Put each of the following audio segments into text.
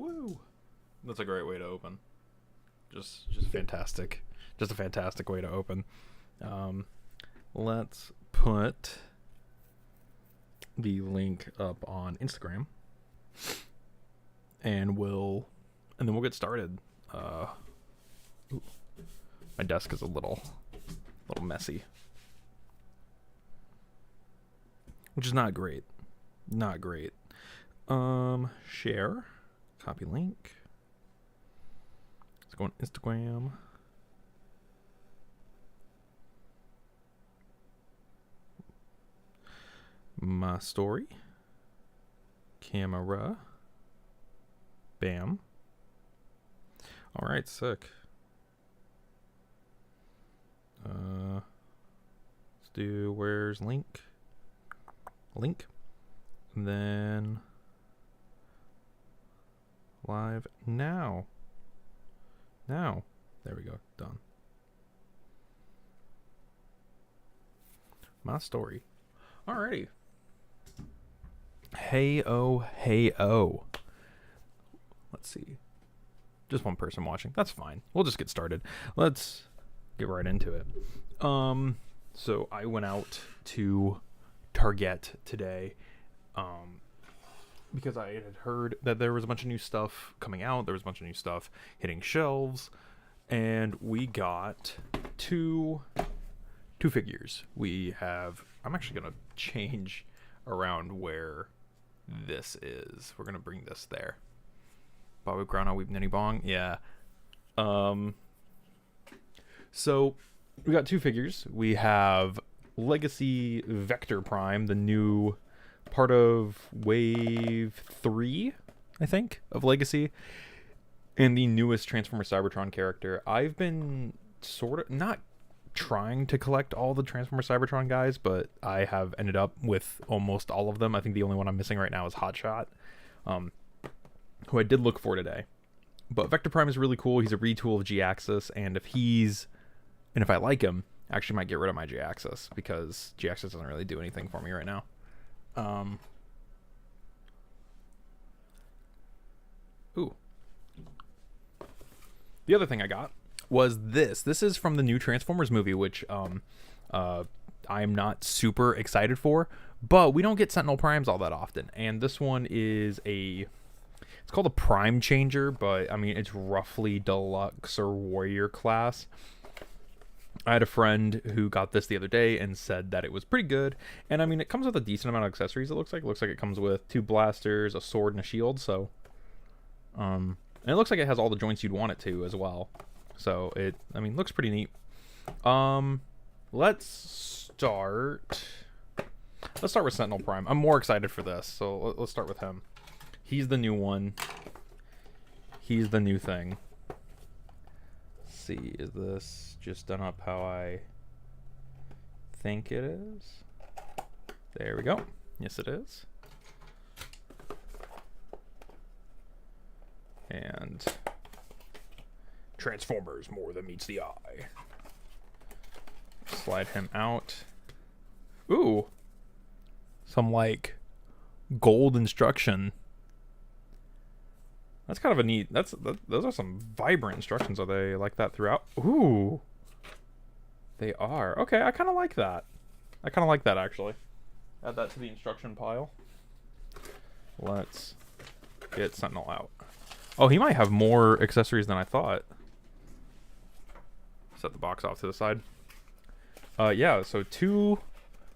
Woo! That's a great way to open. Just fantastic. Just a fantastic way to open. Let's put the link up on Instagram, and then we'll get started. Ooh, my desk is a little messy, which is not great. Not great. Share, copy link. Let's go on Instagram. My story. Camera. Bam. All right, sick. Let's do where's link? Link. And then live now. Now. There we go. Done. My story. Alrighty. Hey oh, hey oh. Let's see. Just one person watching. That's fine. We'll just get started. Let's get right into it. So I went out to Target today, because I had heard that there was a bunch of new stuff coming out. There was a bunch of new stuff hitting shelves, and we got two figures. I'm actually gonna change around where this is. We're gonna bring this there. Bobby Grana Weep Nitty Bong. Yeah. So we got two figures. We have Legacy Vector Prime, the new part of Wave 3, I think, of Legacy, and the newest Transformer Cybertron character. I've been sort of not trying to collect all the Transformer Cybertron guys, but I have ended up with almost all of them. I think the only one I'm missing right now is Hotshot, who I did look for today. But Vector Prime is really cool. He's a retool of G-Axis, and if I like him, I actually might get rid of my G-Axis, because G-Axis doesn't really do anything for me right now. Ooh. The other thing I got was this. This is from the new Transformers movie, which I'm not super excited for, but we don't get Sentinel Primes all that often. And this one is it's called a Prime Changer, but I mean, it's roughly Deluxe or Warrior class. I had a friend who got this the other day and said that it was pretty good. And I mean, it comes with a decent amount of accessories. It looks like it comes with 2 blasters, a sword, and a shield. So, and it looks like it has all the joints you'd want it to as well. So looks pretty neat. Let's start with Sentinel Prime. I'm more excited for this, so let's start with him. He's the new one. He's the new thing. Let's see, is this just done up how I think it is? There we go. Yes, it is. And Transformers more than meets the eye. Slide him out. Ooh. Some gold instruction. That's kind of a neat. Those are some vibrant instructions. Are they like that throughout? Ooh. They are. Okay, I kind of like that. I kind of like that, actually. Add that to the instruction pile. Let's get Sentinel out. Oh, he might have more accessories than I thought. Set the box off to the side. Yeah, so two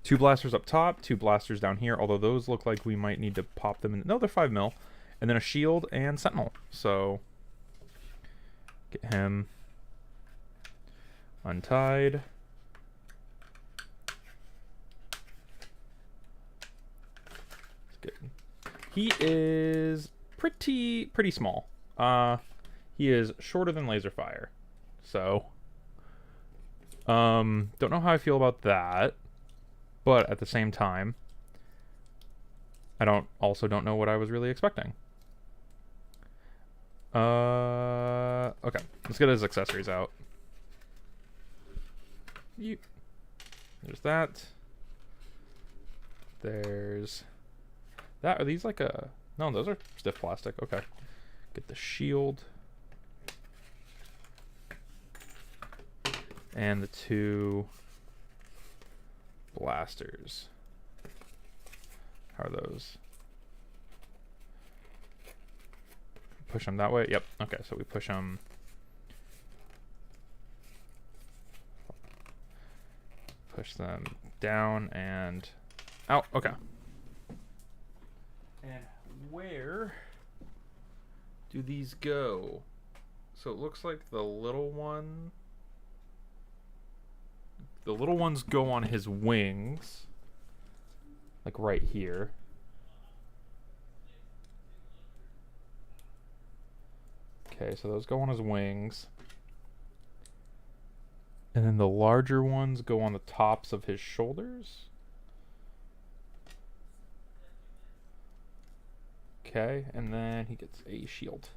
blasters up top, 2 blasters down here, although those look like we might need to pop them in. No, they're 5mm. And then a shield and Sentinel. So get him untied. He is pretty small. He is shorter than Laserfire. So don't know how I feel about that, but at the same time, I also don't know what I was really expecting. Okay, let's get his accessories out. There's that. There's that. Are these like no, those are stiff plastic. Okay. Get the shield. And the 2 blasters. How are those? Push them that way? Yep. Okay, so we push them. Push them down and out. Okay. And where do these go? So it looks like the little ones go on his wings. Like right here. Okay, so those go on his wings. And then the larger ones go on the tops of his shoulders. Okay, and then he gets a shield.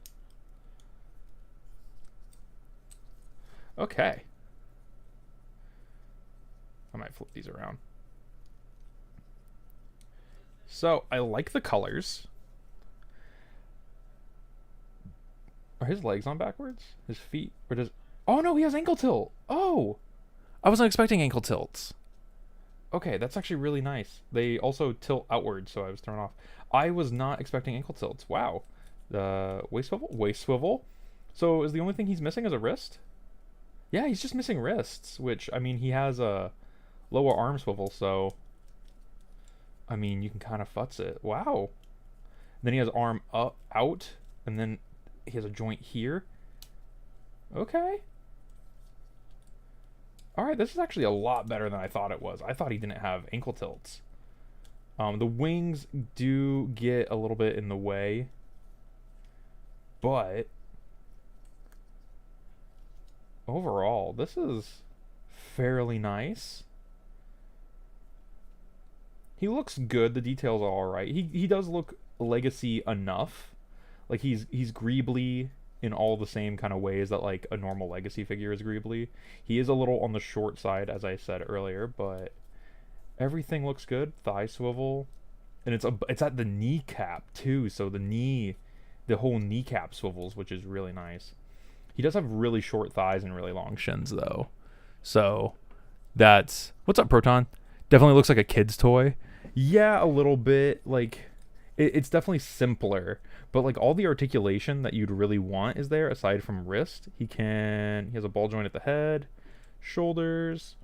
Okay. I might flip these around. So, I like the colors. Are his legs on backwards? His feet? Or does... Oh no, he has ankle tilt! Oh! I wasn't expecting ankle tilts. Okay, that's actually really nice. They also tilt outward, so I was thrown off. I was not expecting ankle tilts. Wow. The waist swivel? Waist swivel. So is the only thing he's missing is a wrist? Yeah, he's just missing wrists, which, I mean, he has a lower arm swivel, so... I mean, you can kind of futz it. Wow. Then he has arm up, out, and then he has a joint here. Okay. Alright, this is actually a lot better than I thought it was. I thought he didn't have ankle tilts. The wings do get a little bit in the way. But overall, this is fairly nice. He looks good. The details are alright. He does look legacy enough. Like he's Greebly in all the same kind of ways that like a normal legacy figure is Greebly. He is a little on the short side, as I said earlier, but everything looks good. Thigh swivel, and it's at the kneecap too, so the whole kneecap swivels, which is really nice. He does have really short thighs and really long shins though, so that's... What's up, Proton? Definitely looks like a kid's toy. Yeah, a little bit. Like it's definitely simpler, but like all the articulation that you'd really want is there aside from wrist. He has a ball joint at the head, shoulders.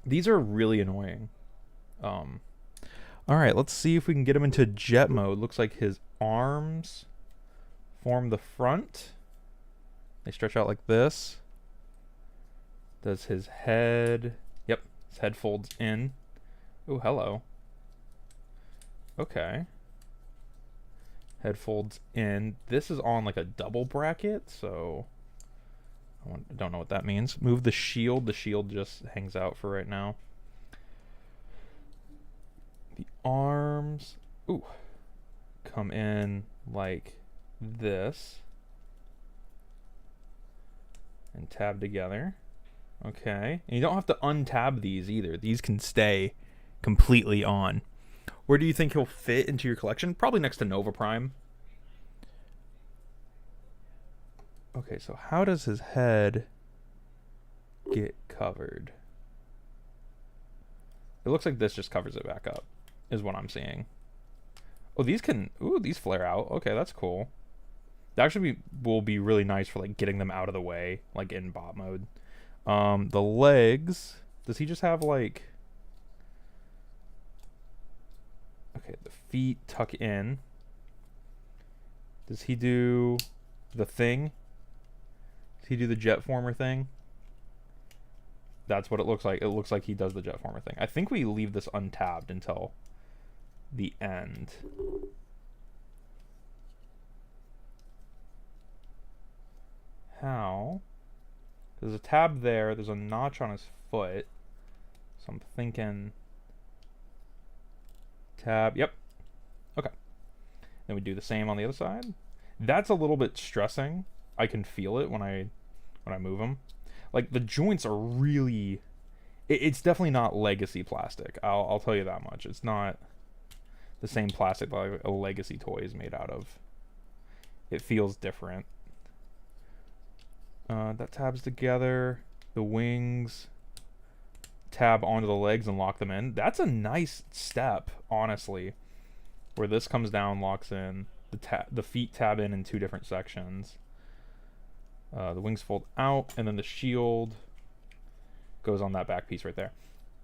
These are really annoying. All right, let's see if we can get him into jet mode. Looks like his arms form the front. They stretch out like this. Does his head... Yep, his head folds in. Oh, hello. Okay. Head folds in. This is on like a double bracket, so I don't know what that means. Move the shield. The shield just hangs out for right now. The arms, ooh, come in like this and tab together. Okay, and you don't have to untab these either. These can stay completely on. Where do you think he'll fit into your collection? Probably next to Nova Prime. Okay, so how does his head get covered? It looks like this just covers it back up, is what I'm seeing. Oh, these can... Ooh, these flare out. Okay, that's cool. That actually will be really nice for, like, getting them out of the way, like, in bot mode. The legs... Does he just have, like... Okay, the feet tuck in. Does he do the thing? Does he do the jet former thing? That's what it looks like. It looks like he does the jet former thing. I think we leave this untabbed until the end. How? There's a tab there. There's a notch on his foot. So I'm thinking... Tab. Yep. Okay. Then we do the same on the other side. That's a little bit stressing. I can feel it when I move them. Like the joints are really... It's definitely not legacy plastic. I'll tell you that much. It's not the same plastic that a legacy toy is made out of. it feels different. That tabs together. The wings tab onto the legs and lock them in. That's a nice step, honestly, where this comes down, locks in. The feet tab in 2 different sections. The wings fold out, and then the shield goes on that back piece right there.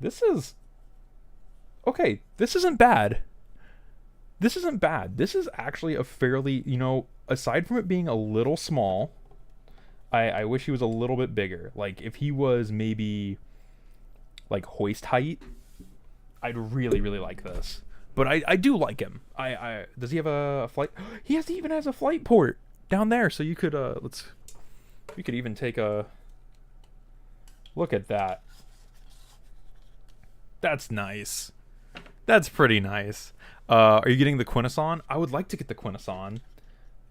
This is... okay, this isn't bad. This isn't bad. This is actually a fairly, you know, aside from it being a little small, I wish he was a little bit bigger. Like, if he was maybe, like, hoist height, I'd really, really like this. But I do like him. Does he have a flight? He even has a flight port down there, so you could, you could even take a look at that. That's nice. That's pretty nice. Are you getting the Quintesson? I would like to get the Quintesson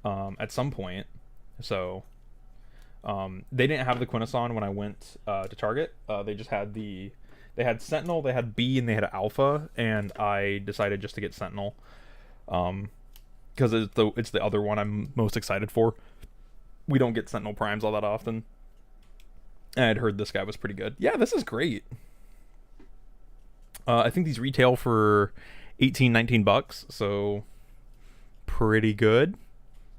at some point. So they didn't have the Quintesson when I went to Target. They just had they had Sentinel, they had B, and they had Alpha, and I decided just to get Sentinel because it's the other one I'm most excited for. We don't get Sentinel Primes all that often. And I'd heard this guy was pretty good. Yeah, this is great. I think these retail for $18-19, so pretty good.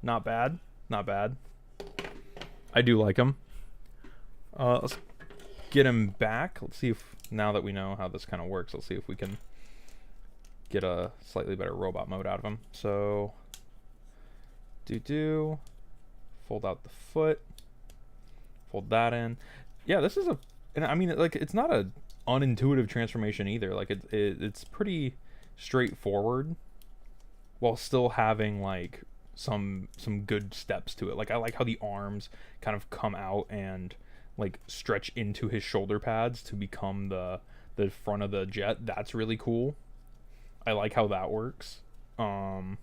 Not bad. Not bad. I do like him. Let's get him back. Let's see if, now that we know how this kind of works, let's see if we can get a slightly better robot mode out of him. So, fold out the foot, fold that in. Yeah, this is and I mean, like, it's not a unintuitive transformation either. Like, it's pretty straightforward while still having like some good steps to it. Like, I like how the arms kind of come out and like stretch into his shoulder pads to become the front of the jet. That's really cool. I like how that works. And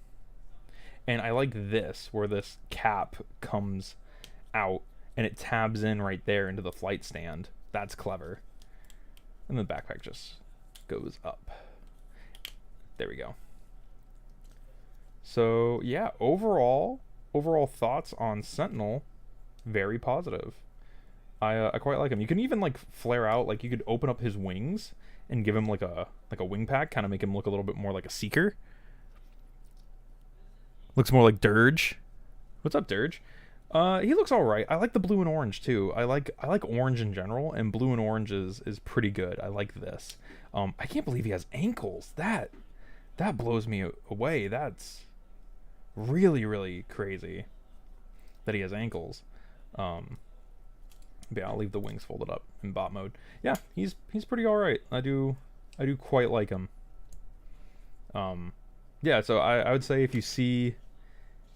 I like this, where this cap comes out and it tabs in right there into the flight stand. That's clever. And the backpack just goes up. There we go. So yeah, overall thoughts on Sentinel, very positive. I quite like him. You can even like flare out, like you could open up his wings and give him like a wing pack, kind of make him look a little bit more like a Seeker. Looks more like Dirge. What's up, Dirge? He looks all right. I like the blue and orange too. I like orange in general, and blue and orange is pretty good. I like this. I can't believe he has ankles. That blows me away. That's really, really crazy that he has ankles. Yeah, I'll leave the wings folded up in bot mode. Yeah, he's pretty all right. I do quite like him. Yeah, so I would say if you see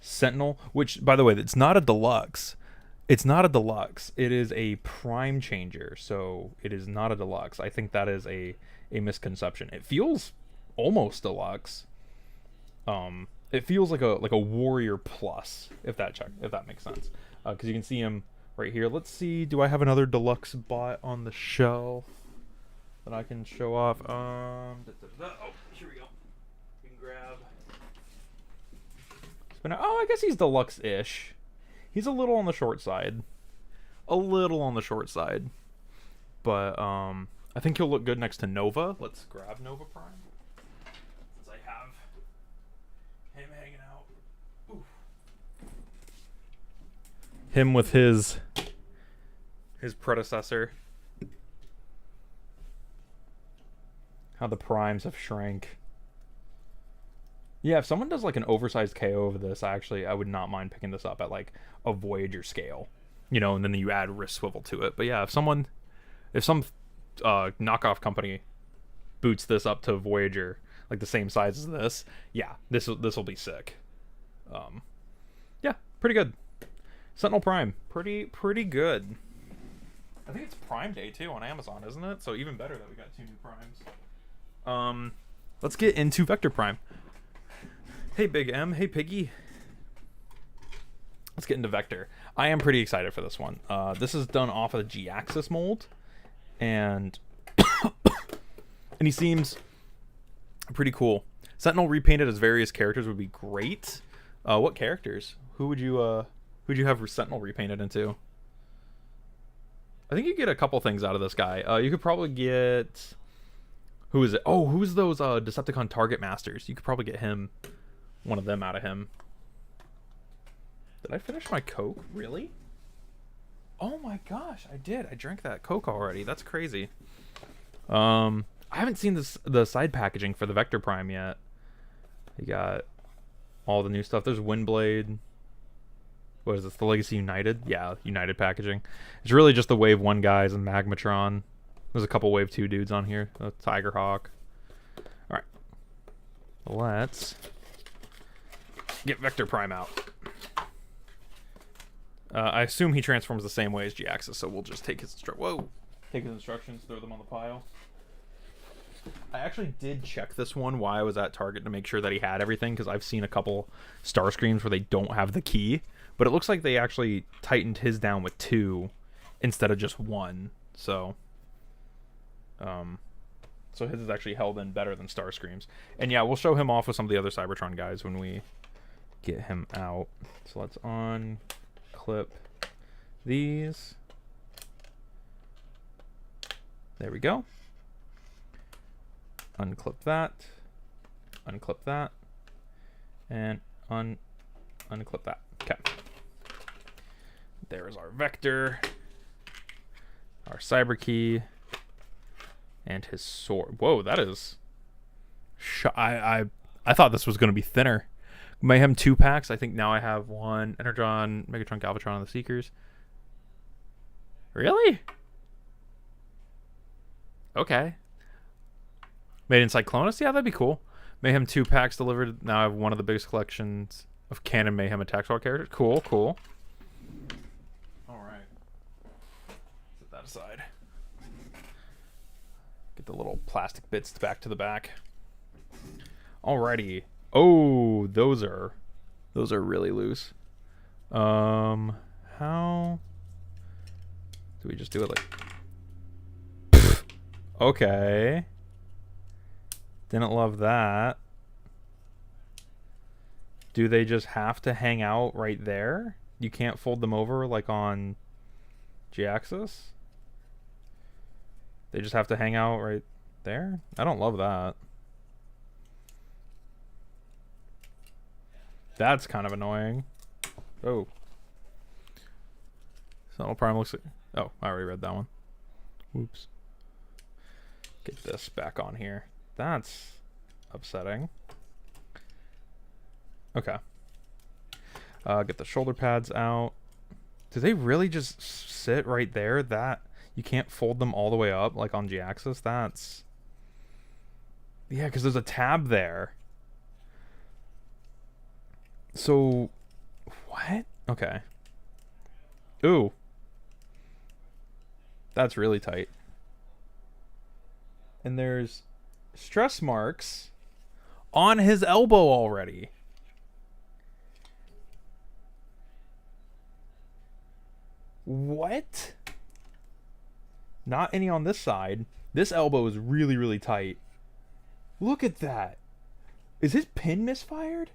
Sentinel, which, by the way, it's not a deluxe. It's not a deluxe. It is a prime changer, so it is not a deluxe. I think that is a misconception. It feels almost deluxe. It feels like a warrior plus, if that makes sense. Because you can see him right here. Let's see. Do I have another deluxe bot on the shelf that I can show off? Oh, here we go. We can grab. Oh, I guess he's deluxe-ish. He's a little on the short side. But I think he'll look good next to Nova. Let's grab Nova Prime. Since I have him hanging out. Ooh. Him with his predecessor. How the primes have shrank. Yeah, if someone does like an oversized KO of this, I would not mind picking this up at like a Voyager scale, you know, and then you add wrist swivel to it. But yeah, if some knockoff company boots this up to Voyager, like the same size as this, yeah, this will be sick. Yeah, pretty good. Sentinel Prime, pretty good. I think it's Prime Day too on Amazon, isn't it? So even better that we got 2 new primes. Let's get into Vector Prime. Hey Big M, hey Piggy. Let's get into Vector. I am pretty excited for this one. This is done off of the G-Axis mold, and he seems pretty cool. Sentinel repainted as various characters would be great. What characters? who'd you have Sentinel repainted into? I think you get a couple things out of this guy. You could probably get, who is it? Oh, who's those Decepticon Target Masters? You could probably get him, one of them out of him. Did I finish my Coke? Really? Oh my gosh, I did. I drank that Coke already. That's crazy. I haven't seen the side packaging for the Vector Prime yet. You got all the new stuff. There's Windblade. What is this? The Legacy United? Yeah, United packaging. It's really just the Wave 1 guys and Magmatron. There's a couple Wave 2 dudes on here. Tigerhawk. Alright. Let's get Vector Prime out. I assume he transforms the same way as G-Axis, so we'll just take his instructions, throw them on the pile. I actually did check this one while I was at Target to make sure that he had everything, because I've seen a couple Starscreams where they don't have the key. But it looks like they actually tightened his down with 2 instead of just 1. So his is actually held in better than Starscream's. And yeah, we'll show him off with some of the other Cybertron guys when we get him out. So let's unclip these. There we go. Unclip that. Unclip that. And unclip that. Okay. There's our Vector, our Cyber Key, and his sword. Whoa, that is... I thought this was going to be thinner. Mayhem 2 packs. I think now I have 1 Energon, Megatron, Galvatron, and the Seekers. Really? Okay. Made in Cyclonus? Yeah, that'd be cool. Mayhem 2 packs delivered. Now I have one of the biggest collections of canon Mayhem Attack Squad characters. Cool, cool. Alright. Set that aside. Get the little plastic bits back to the back. Alrighty. Oh, those are really loose. How do we just do it like... Okay. Didn't love that. Do they just have to hang out right there? You can't fold them over like on G-Axis? They just have to hang out right there? I don't love that. That's kind of annoying. Oh. Sentinel Prime looks like... Oh, I already read that one. Whoops. Get this back on here. That's upsetting. Okay. Get the shoulder pads out. Do they really just sit right there? That you can't fold them all the way up like on G-Axis? That's... Yeah, because there's a tab there. So... What? Okay. Ooh. That's really tight. And there's stress marks on his elbow already. What? Not any on this side. This elbow is really, really tight. Look at that. Is his pin misfired?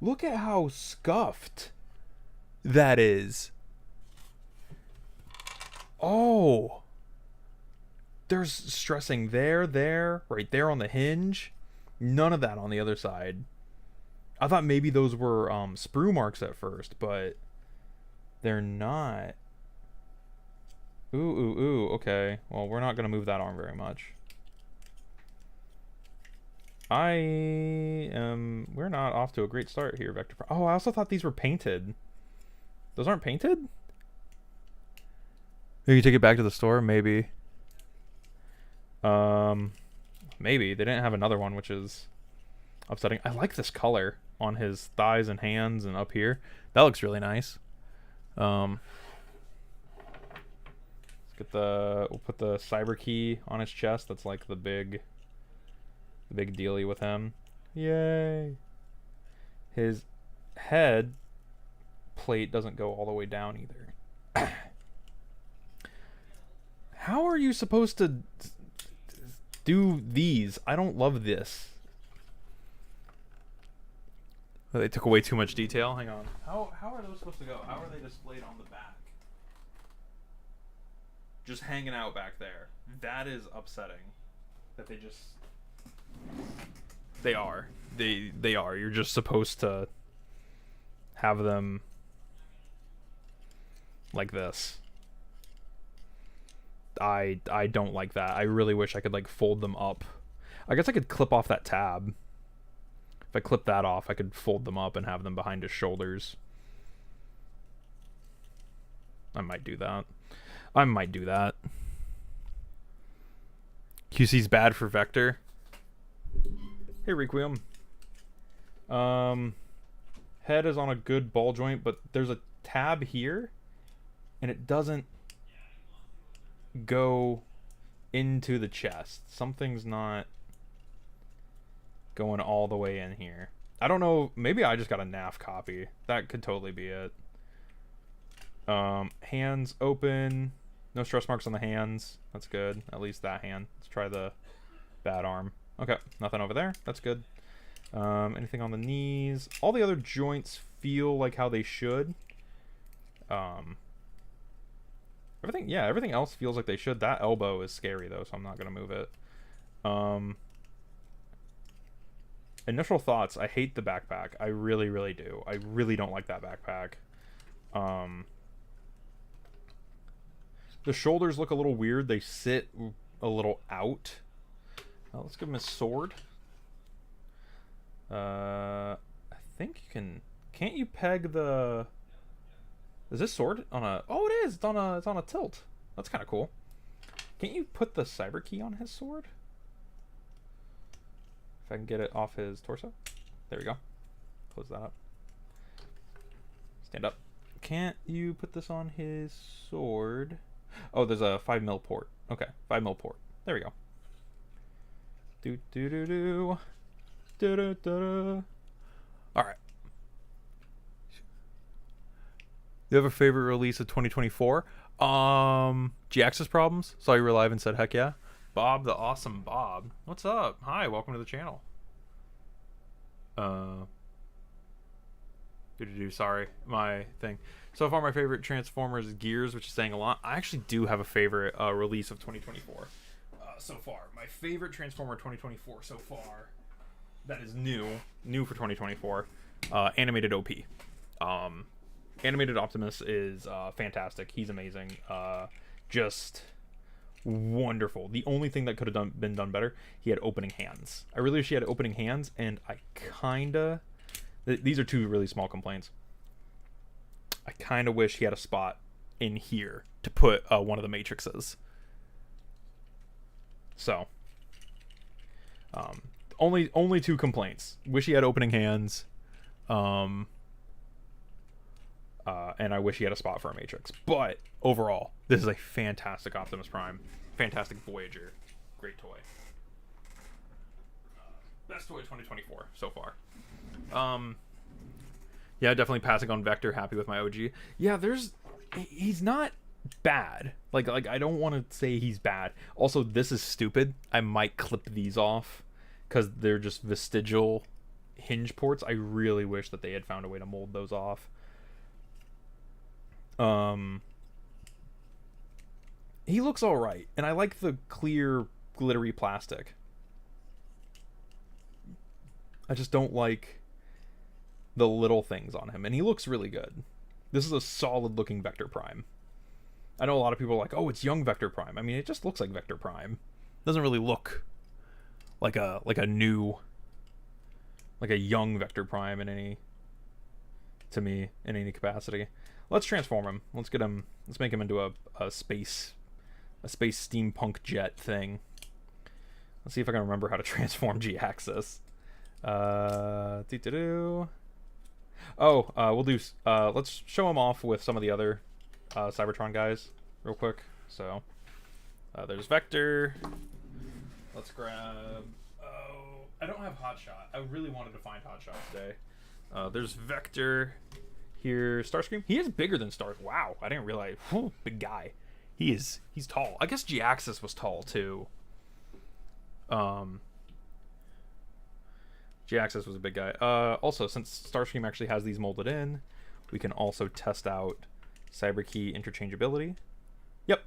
Look at how scuffed that is. Oh. There's stressing there, right there on the hinge. None of that on the other side. I thought maybe those were sprue marks at first, but they're not. Ooh, okay. Well, we're not going to move that arm very much. We're not off to a great start here, Vector. Oh, I also thought these were painted. Those aren't painted? Maybe you take it back to the store? Maybe. Maybe. They didn't have another one, which is upsetting. I like this color on his thighs and hands and up here. That looks really nice. Let's get we'll put the Cyber Key on his chest. That's like the big dealie with him. Yay. His head plate doesn't go all the way down either. How are you supposed to do these? I don't love this. But they took away too much detail. Hang on. How are those supposed to go? How are they displayed on the back? Just hanging out back there. That is upsetting. That they just... They are. They are. You're just supposed to have them like this. I don't like that. I really wish I could like fold them up. I guess I could clip off that tab. If I clip that off, I could fold them up and have them behind his shoulders. I might do that. I might do that. QC's bad for Vector. Hey, Requiem. Head is on a good ball joint, but there's a tab here, and it doesn't go into the chest. Something's not going all the way in here. I don't know. Maybe I just got a NAF copy. That could totally be it. Hands open. No stress marks on the hands. That's good. At least that hand. Let's try the bad arm. Okay, nothing over there. That's good. Anything on the knees? All the other joints feel like how they should. Everything else feels like they should. That elbow is scary though, so I'm not gonna move it. Initial thoughts, I hate the backpack. I really, really do. I really don't like that backpack. The shoulders look a little weird. They sit a little out. Let's give him his sword. I think you can... Can't you peg the... Is this sword on a... Oh, it is! It's on a tilt. That's kind of cool. Can't you put the cyber key on his sword? If I can get it off his torso. There we go. Close that up. Stand up. Can't you put this on his sword? Oh, there's a 5mm port. Okay, 5mm port. There we go. Do do do do. Do do do. All right. You have a favorite release of 2024? G-Axis problems. Saw you were live and said heck yeah. Bob, the awesome Bob. What's up? Hi, welcome to the channel. Sorry, my thing. So far, my favorite Transformers is Gears, which is saying a lot. I actually do have a favorite release of 2024. So far, my favorite Transformer 2024 so far. That is new for 2024. Animated OP. Animated Optimus is fantastic. He's amazing. Just wonderful. The only thing that could have been done better, he had opening hands. I really wish he had opening hands, and I kinda... These are two really small complaints. I kinda wish he had a spot in here to put one of the matrices. So, only two complaints. Wish he had opening hands, and I wish he had a spot for a matrix. But overall, this is a fantastic Optimus Prime, fantastic Voyager, great toy. Best toy 2024 so far. Yeah, definitely passing on Vector. Happy with my OG. Yeah, he's not bad. Like I don't want to say he's bad. Also, this is stupid. I might clip these off because they're just vestigial hinge ports. I really wish that they had found a way to mold those off. He looks all right, and I like the clear glittery plastic. I just don't like the little things on him, and he looks really good. This is a solid looking Vector Prime. I know a lot of people are like, oh, it's young Vector Prime. I mean, it just looks like Vector Prime. It doesn't really look like a young Vector Prime in any capacity. Let's transform him. Let's make him into a space steampunk jet thing. Let's see if I can remember how to transform G-Axis. We'll do, let's show him off with some of the other Cybertron guys real quick. So, there's Vector. Let's grab, I don't have Hotshot. I really wanted to find Hotshot today. There's Vector here. Starscream. He is bigger than Star. Wow, I didn't realize. Whew, big guy. He's tall. I guess G-Axis was tall too. G-Axis was a big guy. Also, since Starscream actually has these molded in, we can also test out Cyber Key interchangeability. Yep.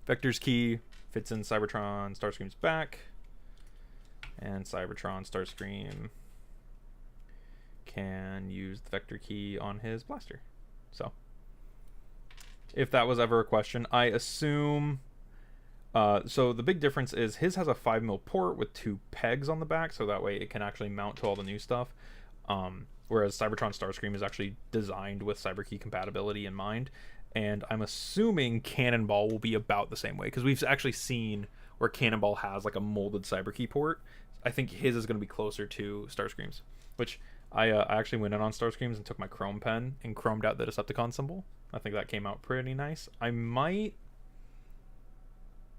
Vector's key fits in Cybertron Starscream's back. And Cybertron Starscream can use the Vector key on his blaster. So, if that was ever a question, I assume... so the big difference is his has a 5mm port with 2 pegs on the back, so that way it can actually mount to all the new stuff. Whereas Cybertron Starscream is actually designed with CyberKey compatibility in mind. And I'm assuming Cannonball will be about the same way, because we've actually seen where Cannonball has like a molded CyberKey port. I think his is going to be closer to Starscream's, which I actually went in on Starscream's and took my Chrome pen and chromed out the Decepticon symbol. I think that came out pretty nice. I might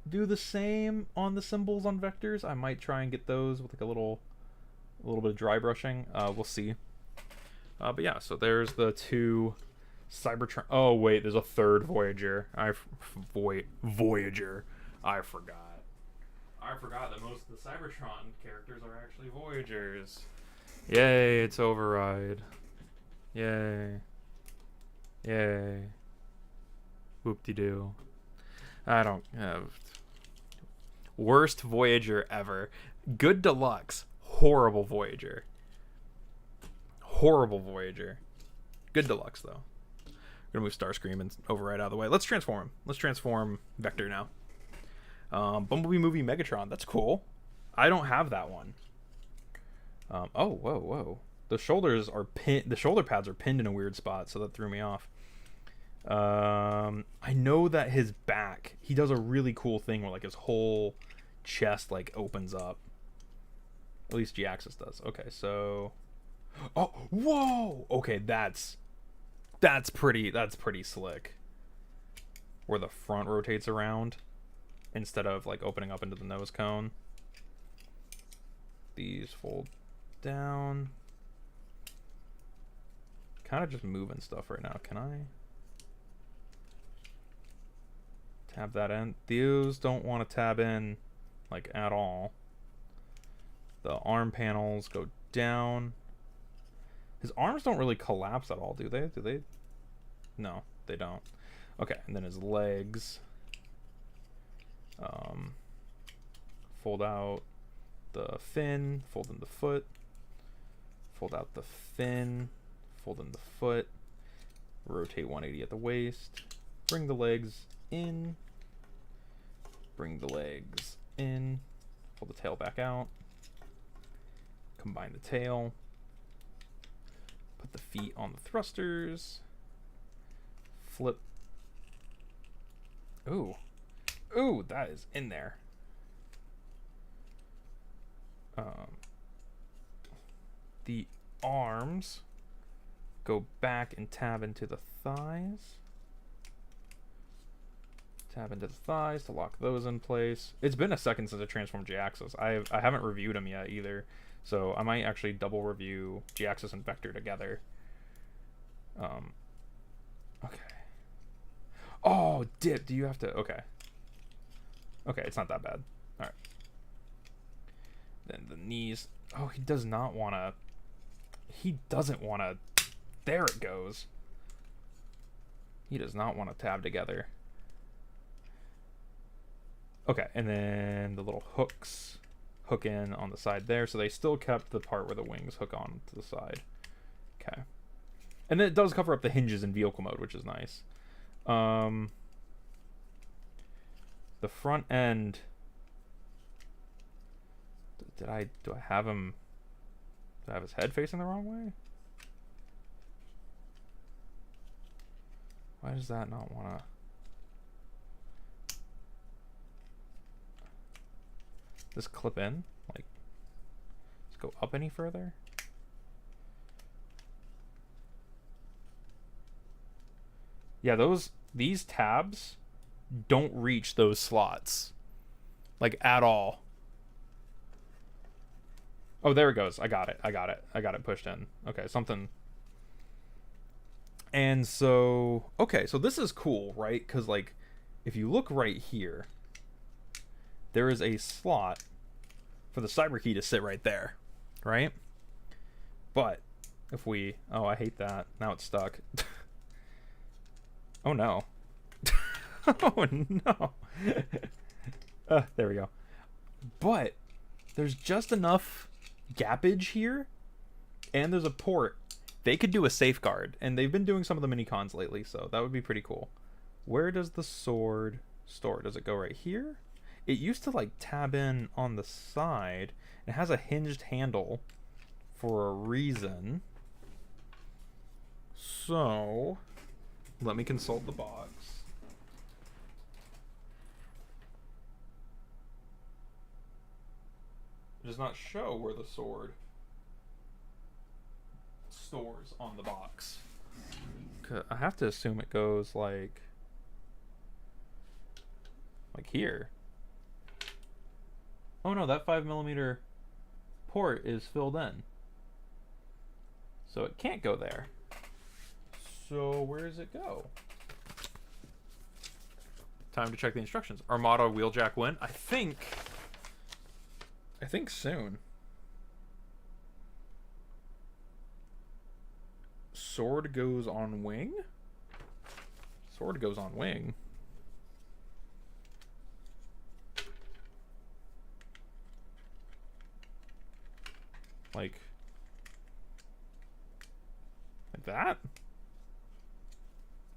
do the same on the symbols on Vectors. I might try and get those with like a little bit of dry brushing. We'll see. But yeah, so there's the 2 Cybertron. Oh wait, there's a 3rd Voyager. Voyager. I forgot that most of the Cybertron characters are actually Voyagers. Yay, it's Override. Yay. Yay. Whoop-de-doo. I don't have... Worst Voyager ever. Good Deluxe. Horrible Voyager. Horrible Voyager. Good Deluxe, though. We're going to move Starscream and Override out of the way. Let's transform him. Let's transform Vector now. Bumblebee Movie Megatron. That's cool. I don't have that one. Oh, whoa. The shoulders are pinned. The shoulder pads are pinned in a weird spot, so that threw me off. I know that his back, he does a really cool thing where like his whole chest like opens up. At least G-Axis does. Okay, so... Oh, whoa! Okay, that's pretty slick. Where the front rotates around instead of like opening up into the nose cone. These fold down. Kind of just moving stuff right now. Can I tab that in? These don't want to tab in like at all. The arm panels go down. His arms don't really collapse at all, do they? Do they? No, they don't. Okay, and then his legs. Fold out the fin, fold in the foot. Fold out the fin, fold in the foot. Rotate 180 at the waist. Bring the legs in. Bring the legs in. Pull the tail back out. Combine the tail. Put the feet on the thrusters. Flip. Ooh. Ooh, that is in there. The arms go back and tab into the thighs. Tab into the thighs to lock those in place. It's been a second since I transformed G-Axis. I haven't reviewed them yet either. So I might actually double review G-Axis and Vector together. Okay. Oh, dip. Do you have to... Okay. Okay, it's not that bad. Alright. Then the knees... Oh, he does not want to... He doesn't want to... There it goes. He does not want to tab together. Okay, and then the little hooks hook in on the side there. So they still kept the part where the wings hook on to the side. Okay. And then it does cover up the hinges in vehicle mode, which is nice. The front end... Do I have him... Do I have his head facing the wrong way? Why does that not want to... This clip in? Like, let's go up any further? Yeah, these tabs don't reach those slots. Like, at all. Oh, there it goes. I got it. I got it pushed in. Okay, something. And so, okay, so this is cool, right? Because, like, if you look right here, there is a slot for the cyber key to sit right there. right? But if we... Oh, I hate that. Now it's stuck. Oh, no. Oh, no. There we go. But there's just enough gappage here, and there's a port. They could do a safeguard, and they've been doing some of the mini cons lately, so that would be pretty cool. Where does the sword store? Does it go right here? It used to like tab in on the side. It has a hinged handle for a reason. So let me consult the box. It does not show where the sword stores on the box. I have to assume it goes like here. Oh no, that 5mm port is filled in, so it can't go there. So where does it go? Time to check the instructions. Armada wheeljack win. I think soon. Sword goes on wing? Sword goes on wing. Like that?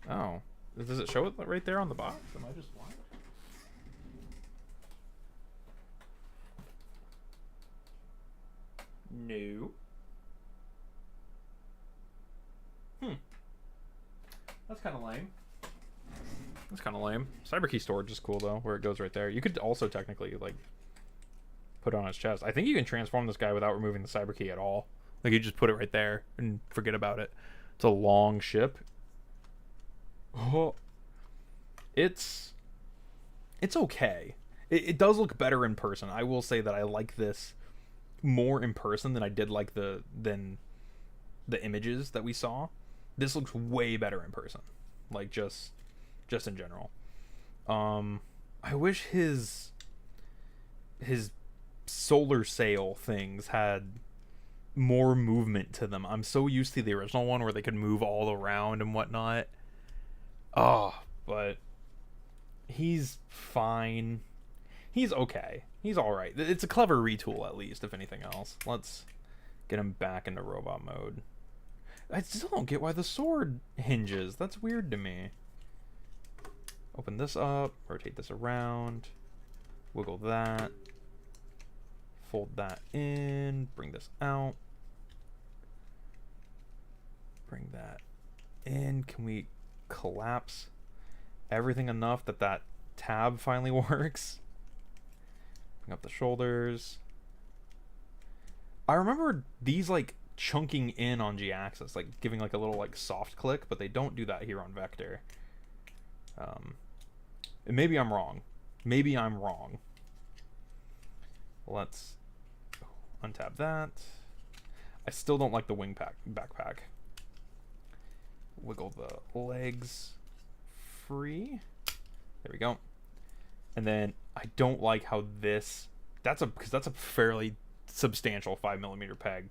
Oh. Does it show it right there on the box? Am I just blind? No. That's kind of lame. That's kind of lame. Cyberkey storage is cool though, where it goes right there. You could also technically like put it on his chest. I think you can transform this guy without removing the cyberkey at all. Like you just put it right there and forget about it. It's a long ship. Oh, it's okay. It does look better in person. I will say that I like this more in person than I did like the images that we saw. This looks way better in person, like just in general. I wish his solar sail things had more movement to them. I'm so used to the original one where they could move all around and whatnot. But he's fine. He's okay. He's alright. It's a clever retool, at least, if anything else. Let's get him back into robot mode. I still don't get why the sword hinges. That's weird to me. Open this up. Rotate this around. Wiggle that. Fold that in. Bring this out. Bring that in. Can we collapse everything enough that that tab finally works? Bring up the shoulders. I remember these like chunking in on G-axis, like giving like a little like soft click, but they don't do that here on Vector. And maybe I'm wrong. Maybe I'm wrong. Let's untap that. I still don't like the wing backpack. Wiggle the legs free. There we go. And then I don't like how this, because that's a fairly substantial 5mm peg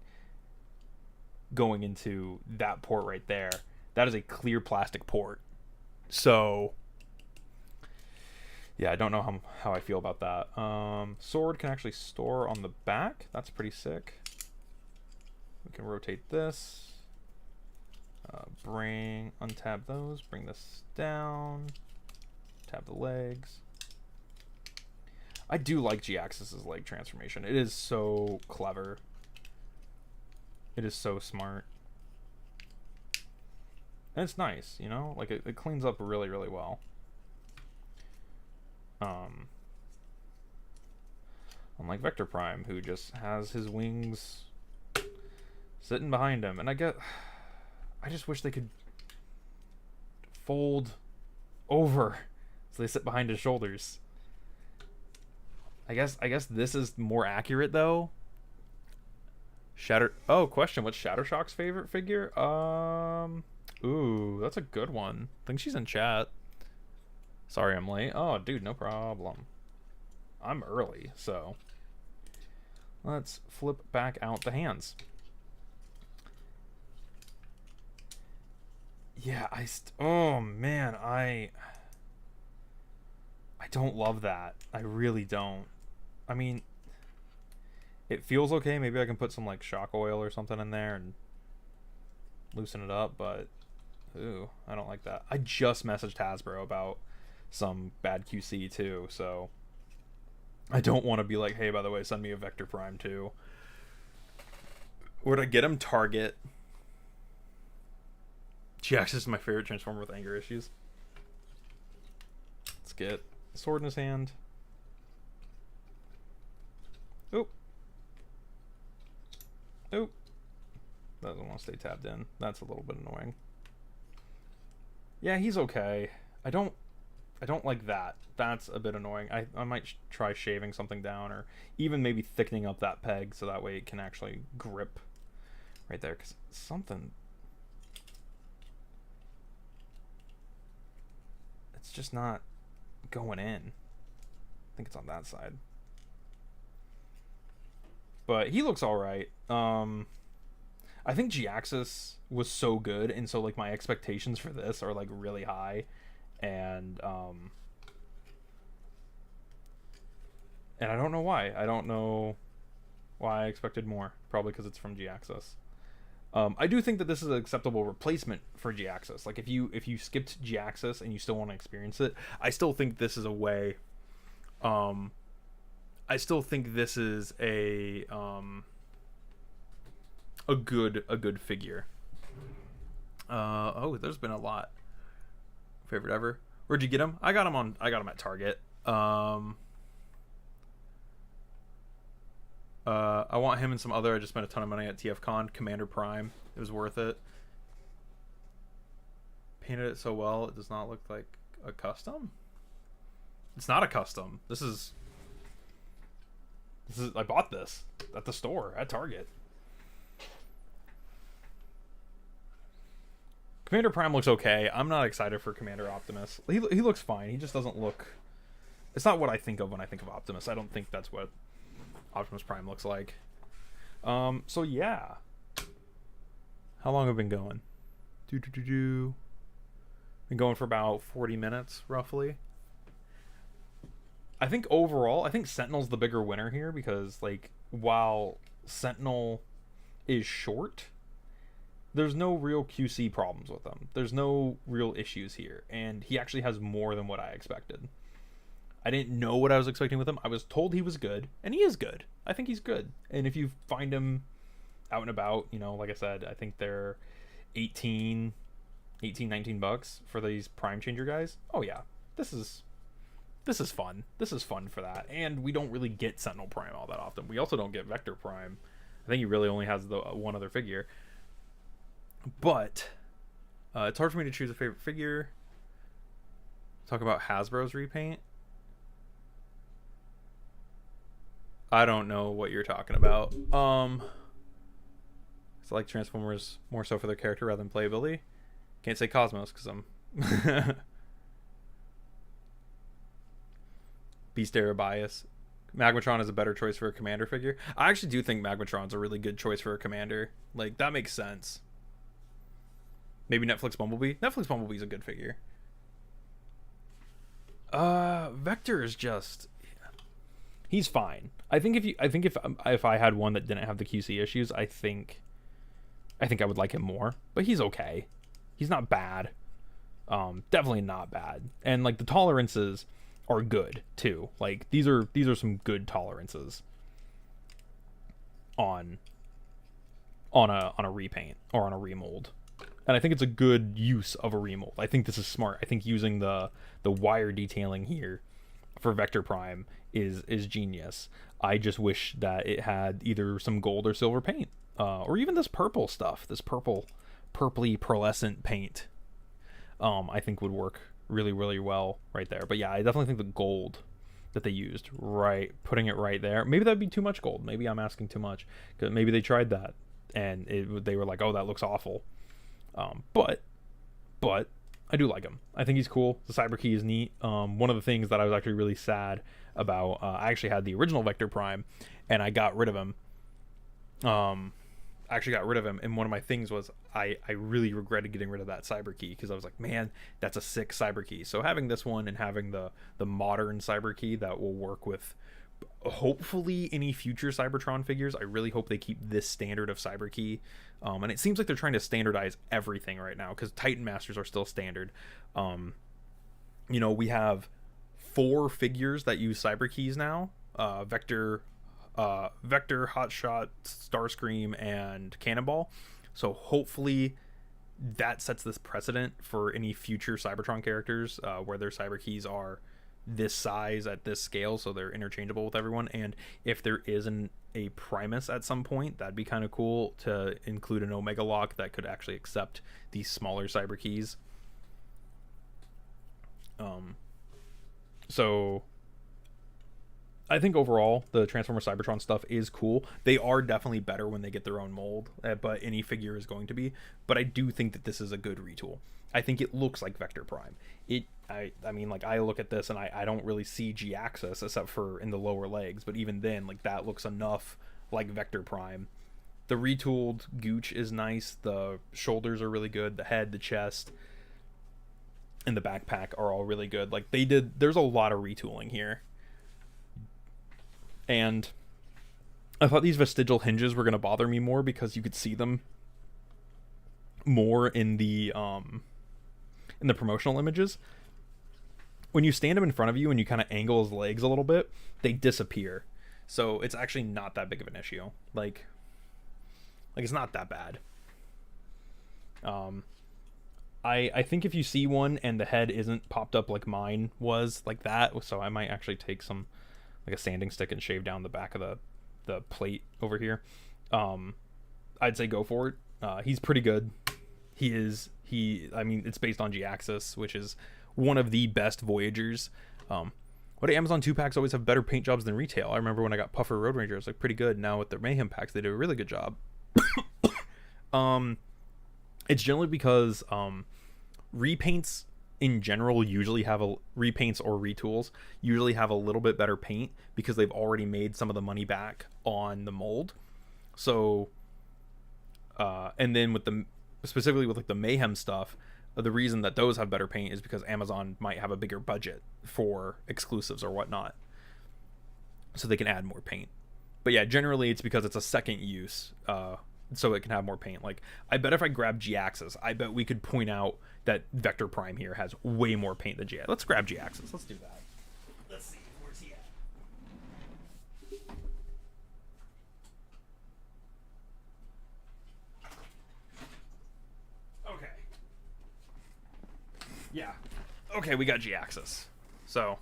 going into that port right there. That is a clear plastic port. So yeah, I don't know how I feel about that. Sword can actually store on the back. That's pretty sick. We can rotate this. Untab those. Bring this down. Tab the legs. I do like G-Axis's leg transformation. It is so clever. It is so smart. And it's nice, you know? Like, it cleans up really, really well. Unlike Vector Prime, who just has his wings sitting behind him. And I just wish they could fold over so they sit behind his shoulders. I guess this is more accurate though. Question, what's Shattershock's favorite figure? Ooh, that's a good one. I think she's in chat. Sorry I'm late. Oh, dude, no problem. I'm early, so Let's flip back out the hands. Yeah, oh man, I don't love that. I really don't. I mean, it feels okay. Maybe I can put some like shock oil or something in there and loosen it up, but ooh, I don't like that. I just messaged Hasbro about some bad QC too, so I don't want to be like, hey, by the way, send me a Vector Prime too. Where'd I get him? Target. GX is my favorite Transformer with anger issues. Let's get a sword in his hand. Oop. Oop. Doesn't want to stay tabbed in. That's a little bit annoying. Yeah, he's okay. I don't like that. That's a bit annoying. I might try shaving something down, or even maybe thickening up that peg so that way it can actually grip right there, because something, it's just not going in. I think it's on that side. But he looks alright. I think G-Axis was so good, and so like my expectations for this are like really high, and I don't know why. I don't know why I expected more. Probably because it's from G-Axis. I do think that this is an acceptable replacement for G-Axis. Like if you skipped G-Axis and you still want to experience it, I still think this is a way. I still think this is a good figure. Oh, there's been a lot. Favorite ever. Where'd you get him? I got him at Target. I want him and some other. I just spent a ton of money at TFCon. Commander Prime. It was worth it. Painted it so well, it does not look like a custom. It's not a custom. This is. I bought this at the store at Target. Commander Prime looks okay. I'm not excited for Commander Optimus. He looks fine. He just doesn't look. It's not what I think of when I think of Optimus. I don't think that's what Optimus Prime looks like. So yeah. How long have we been going? Been going for about 40 minutes, roughly. I think overall, I think Sentinel's the bigger winner here because, like, while Sentinel is short, there's no real QC problems with him. There's no real issues here, and he actually has more than what I expected. I didn't know what I was expecting with him. I was told he was good, and he is good. I think he's good. And if you find him out and about, you know, like I said, I think they're 19 bucks for these Prime Changer guys. Oh yeah, this is fun. This is fun for that. And we don't really get Sentinel Prime all that often. We also don't get Vector Prime. I think he really only has the one other figure. But it's hard for me to choose a favorite figure. Talk about Hasbro's repaint. I don't know what you're talking about. It's like Transformers more so for their character rather than playability. Can't say Cosmos because I'm Beast Era bias. Magmatron is a better choice for a Commander figure. I actually do think Magmatron's a really good choice for a Commander. Like, that makes sense. Maybe Netflix Bumblebee. Netflix Bumblebee's a good figure. Vector is just, he's fine. I think if I had one that didn't have the QC issues, I think I would like him more. But he's okay. He's not bad. Definitely not bad. And like the tolerances are good too. Like these are some good tolerances on a repaint or on a remold. And I think it's a good use of a remold. I think this is smart. I think using the wire detailing here for Vector Prime is genius. I just wish that it had either some gold or silver paint, or even this purple stuff, this purpley pearlescent paint. I think would work really, really well right there. But yeah, I definitely think the gold that they used, right, putting it right there, maybe that'd be too much gold. Maybe I'm asking too much, because maybe they tried that and they were like, oh, that looks awful. But I do like him. I think he's cool. The Cyber Key is neat. One of the things that I was actually really sad about, I actually had the original Vector Prime, and I got rid of him. I actually got rid of him, and one of my things was I really regretted getting rid of that cyber key, because I was like, man, that's a sick cyber key. So having this one and having the modern cyber key that will work with hopefully any future Cybertron figures, I really hope they keep this standard of cyber key. And it seems like they're trying to standardize everything right now, because Titan Masters are still standard. We have 4 figures that use cyber keys now: Vector, Hotshot, Starscream, and Cannonball. So hopefully that sets this precedent for any future Cybertron characters, where their cyber keys are this size at this scale, so they're interchangeable with everyone. And if there is a Primus at some point, that'd be kind of cool to include an Omega Lock that could actually accept these smaller cyber keys. So I think overall the Transformer Cybertron stuff is cool. They are definitely better when they get their own mold, but any figure is going to be. But I do think that this is a good retool. I think it looks like Vector Prime. I mean, like, I look at this and I don't really see G-axis except for in the lower legs, but even then, like, that looks enough like Vector Prime. The retooled Gooch is nice. The shoulders are really good. The head, the chest, and the backpack are all really good. Like, there's a lot of retooling here. And I thought these vestigial hinges were going to bother me more, because you could see them more in the promotional images. When you stand him in front of you and you kind of angle his legs a little bit, they disappear. So it's actually not that big of an issue. Like it's not that bad. I think if you see one and the head isn't popped up like mine was, like that, so I might actually take some, like, a sanding stick and shave down the back of the plate over here. I'd say go for it. He's pretty good. I mean, it's based on G-Axis, which is one of the best Voyagers. What Amazon 2-packs always have better paint jobs than retail. I remember when I got Puffer Road Ranger, it was like pretty good. Now with the Mayhem packs, they do a really good job. It's generally because repaints in general usually have repaints or retools usually have a little bit better paint, because they've already made some of the money back on the mold. So and then specifically with like the Mayhem stuff, the reason that those have better paint is because Amazon might have a bigger budget for exclusives or whatnot, so they can add more paint. But yeah, generally it's because it's a second use, so it can have more paint. Like, I bet if I grab G-Axis, I bet we could point out that Vector Prime here has way more paint than G-Axis. Let's grab G-Axis. Let's do that. Let's see, where's he at? Okay. Yeah. Okay, we got G-Axis. So,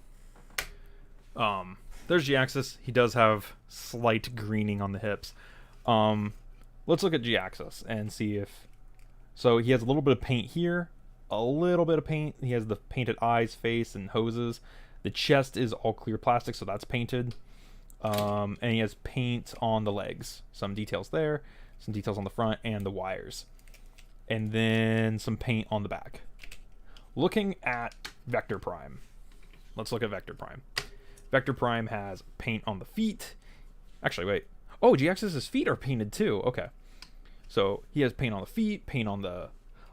there's G-Axis. He does have slight greening on the hips. Let's look at G-Axis and see if... So he has a little bit of paint here, a little bit of paint. He has the painted eyes, face, and hoses. The chest is all clear plastic, so that's painted. And he has paint on the legs. Some details there, some details on the front, and the wires. And then some paint on the back. Looking at Vector Prime. Let's look at Vector Prime. Vector Prime has paint on the feet. Actually, wait. Oh, G-Axis's feet are painted too. Okay. So he has paint on the feet, paint on the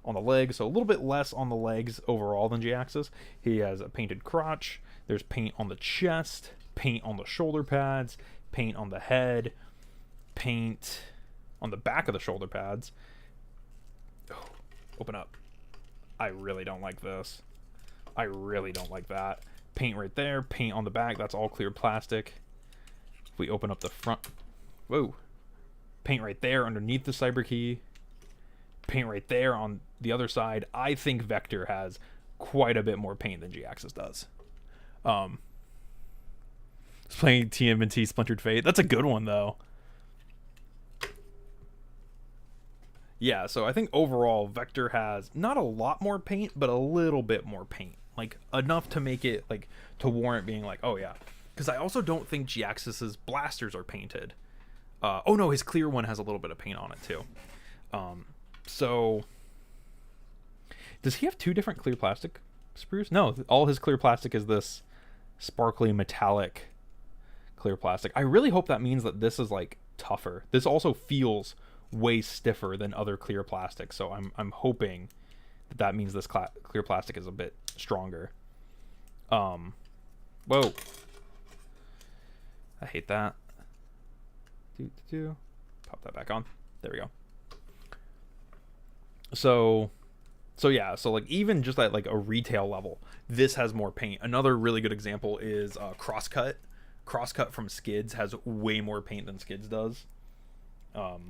legs, so a little bit less on the legs overall than G-Axis. He has a painted crotch. There's paint on the chest, paint on the shoulder pads, paint on the head, paint on the back of the shoulder pads. Oh, open up. I really don't like this. I really don't like that. Paint right there, paint on the back. That's all clear plastic. If we open up the front... Whoa. Paint right there underneath the cyber key. Paint right there on the other side. I think Vector has quite a bit more paint than G-Axis does. Playing TMNT Splintered Fate. That's a good one, though. Yeah, so I think overall Vector has not a lot more paint, but a little bit more paint. Like, enough to make it, like, to warrant being like, oh yeah. Because I also don't think G-Axis's blasters are painted. Oh no, his clear one has a little bit of paint on it too. So does he have 2 different clear plastic sprues? No, all his clear plastic is this sparkly metallic clear plastic. I really hope that means that this is like tougher. This also feels way stiffer than other clear plastic, so I'm hoping that means this clear plastic is a bit stronger. Whoa. I hate that. Pop that back on. There we go. So yeah, so like even just at like a retail level, this has more paint. Another really good example is Crosscut. Crosscut from Skids has way more paint than Skids does. So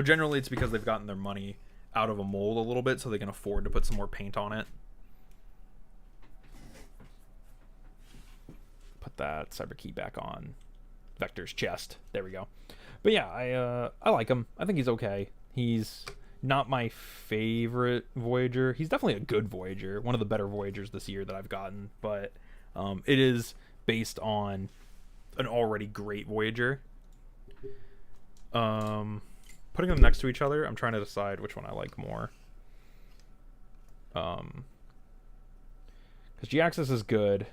generally it's because they've gotten their money out of a mold a little bit, so they can afford to put some more paint on it. Put that cyber key back on Vector's chest. There we go. But yeah, I like him. I think he's okay. He's not my favorite Voyager. He's definitely a good Voyager, one of the better Voyagers this year that I've gotten, but it is based on an already great Voyager. Putting them next to each other, I'm trying to decide which one I like more. Because G-Axis is good,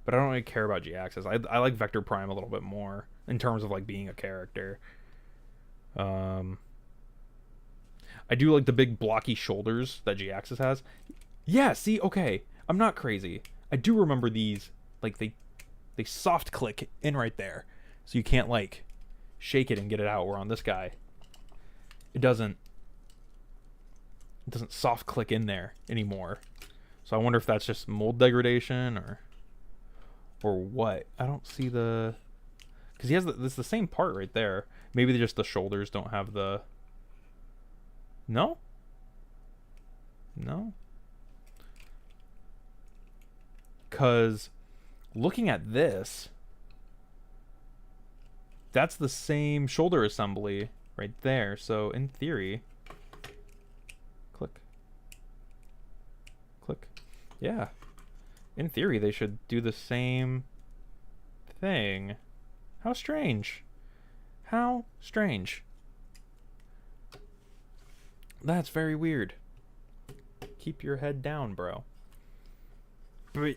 but I don't really care about G-Axis. I like Vector Prime a little bit more in terms of like being a character. I do like the big blocky shoulders that G-Axis has. Yeah, see, okay, I'm not crazy. I do remember these, like they soft click in right there, so you can't like shake it and get it out. Where on this guy, it doesn't soft click in there anymore. So I wonder if that's just mold degradation or what. I don't see the, because he has this the same part right there. Maybe just the shoulders don't have the. No. Because looking at this, that's the same shoulder assembly right there. So in theory, click. Yeah. In theory, they should do the same thing. How strange. That's very weird. Keep your head down, bro. But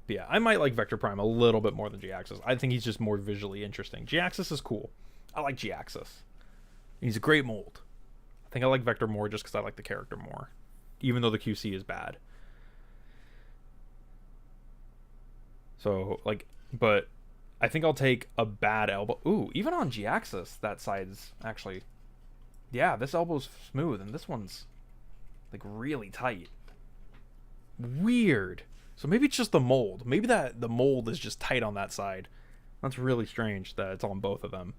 yeah, I might like Vector Prime a little bit more than G-Axis. I think he's just more visually interesting. G-Axis is cool. I like G-Axis. He's a great mold. I think I like Vector more just because I like the character more, even though the QC is bad. So, like, but I think I'll take a bad elbow. Ooh, even on G-Axis, that side's actually... Yeah, this elbow's smooth, and this one's, like, really tight. Weird. So maybe it's just the mold. Maybe the mold is just tight on that side. That's really strange that it's on both of them.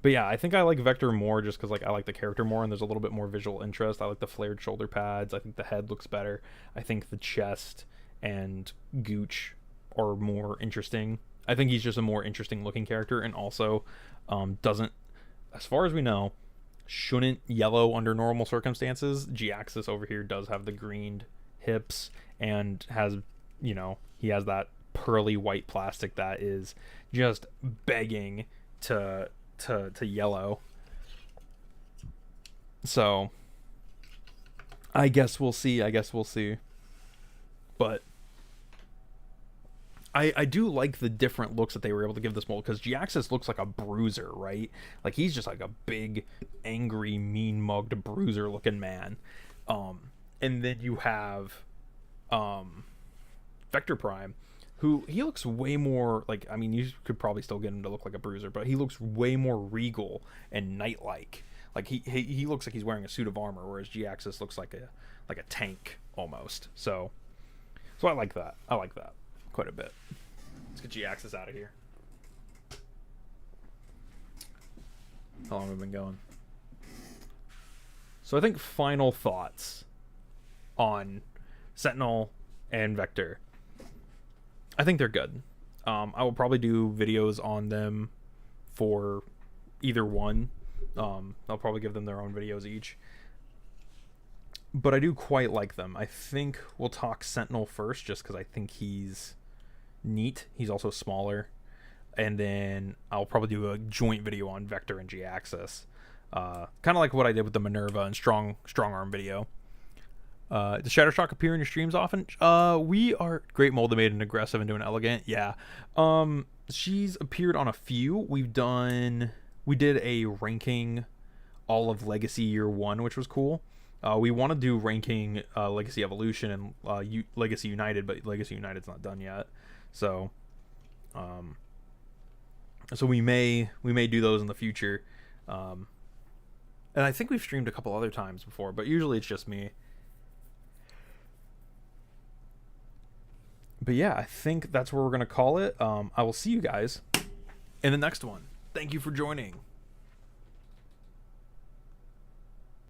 But yeah, I think I like Vector more just because like I like the character more and there's a little bit more visual interest. I like the flared shoulder pads. I think the head looks better. I think the chest and Gooch are more interesting. I think he's just a more interesting looking character, and also doesn't, as far as we know, shouldn't yellow under normal circumstances. G-Axis over here does have the greened hips and has, you know, he has that pearly white plastic that is just begging to yellow. So I guess we'll see. But I do like the different looks that they were able to give this mold, because G-Axis looks like a bruiser, right? Like he's just like a big, angry, mean-mugged bruiser looking man. And then you have Vector Prime, who he looks way more like, I mean, you could probably still get him to look like a bruiser, but he looks way more regal and knight-like. Like he looks like he's wearing a suit of armor, whereas G-Axis looks like a tank almost. So I like that. Quite a bit. Let's get G-Axis out of here. How long have we been going? So I think final thoughts on Sentinel and Vector. I think they're good. I will probably do videos on them for either one. I'll probably give them their own videos each. But I do quite like them. I think we'll talk Sentinel first, just because I think he's neat. He's also smaller. And then I'll probably do a joint video on Vector and G-Axis. Kind of like what I did with the Minerva and strong arm video. Does Shattershock appear in your streams often? We are Great Moldamade and aggressive and doing elegant. Yeah. She's appeared on a few. We did a ranking all of Legacy Year 1, which was cool. We want to do ranking Legacy Evolution and Legacy United, but Legacy United's not done yet. So we may do those in the future. And I think we've streamed a couple other times before, but usually it's just me. But yeah, I think that's where we're going to call it. I will see you guys in the next one. Thank you for joining.